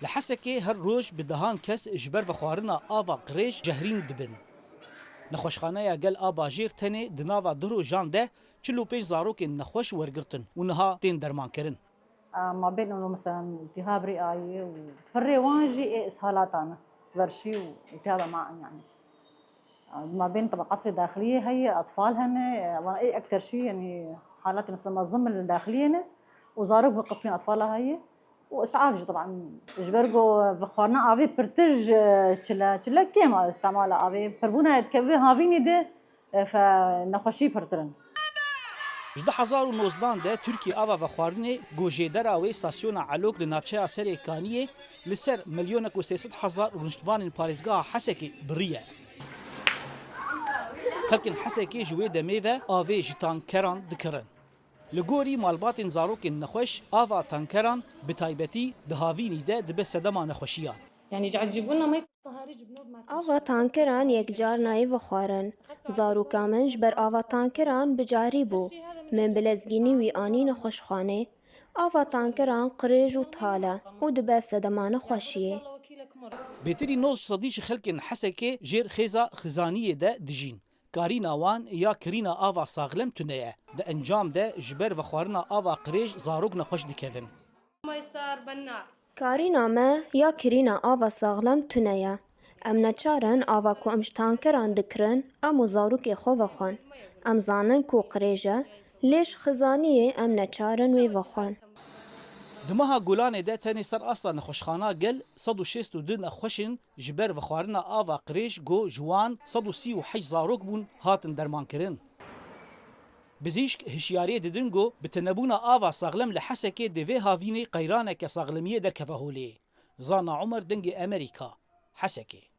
لحسكي هر روج بدهان کس جبر و خوارنا آوا قریش جهرین دبن. نخوشخانه گل آبا جیر تنه دناوا درو جان ده چلو پیش زاروک نخوش ورگرتن و نها تین درمان کرن. ما بين انه مثلا التهاب رئوي والرواجي اسهالاتنا ورشي والتهاب معا يعني ما بين طبقات داخليه هي اطفالهن وانا اكثر شيء يعني حالات مثلا منظمه الداخليه وزاروك بقسمي اطفالها هي واسعاف طبعا جبرجو بخورنا افي برتج تشلا كيما استعمال افي بربونا تكفي هافيني ده فنخوشي برترن 2019 ده ترکیه آوا و خوارنه گوژه‌در و استاسیون علوک د نافچه سر کانیه لسر ملیون و 300,000 رنشتوان پاریزگاه حسکی بریه. خلکن حسکی جوی دمی و آوی جتان کران دکرن. لگوری مالبات زاروک نخوش آوا تانکران بتایبتی دهاوینی ده دبه صدما نخوشیان. يعني جعل جيبونا مي آوا تانکران یک جار نایی و خوارن. زاروکا من جبر آوا تانکران بجاری بو. من بلزگینی وی آنی نخوشخانه. آوا تانکران قریج و تاله و دبه صدمان خوشیه. بهتری نوز صدیش خلکن حسکی جیر خیزا خزانیه ده دجین. کاری نوان یا کرینا آوا ساغلم تنیه. ده انجام ده جبر و خوارنا آوا قریج زاروک نخوش دکوین. کاری نامه یا کرینا آوا ساغلم تنیه. ام نچارن آوا کو امش تانکران دکرن امو زاروک خو وخوان. ام زانن کو قریجه لیش خزانیه ام نچارن وی وخوان. دمها گولانه ده تنی سر اصلا نخوشخانه گل 162 نخوشن جبر و خوارنا آوا قریش گو جوان 138 زاروک بون هاتن درمان کرن. بزیشک هشیاری ددن گو بتنبونا آوا ساغلم لحسکه دوی هاوینی قیرانه که ساغلمیه در کفهولی. زانا عمر دنگ امریکا حسکه.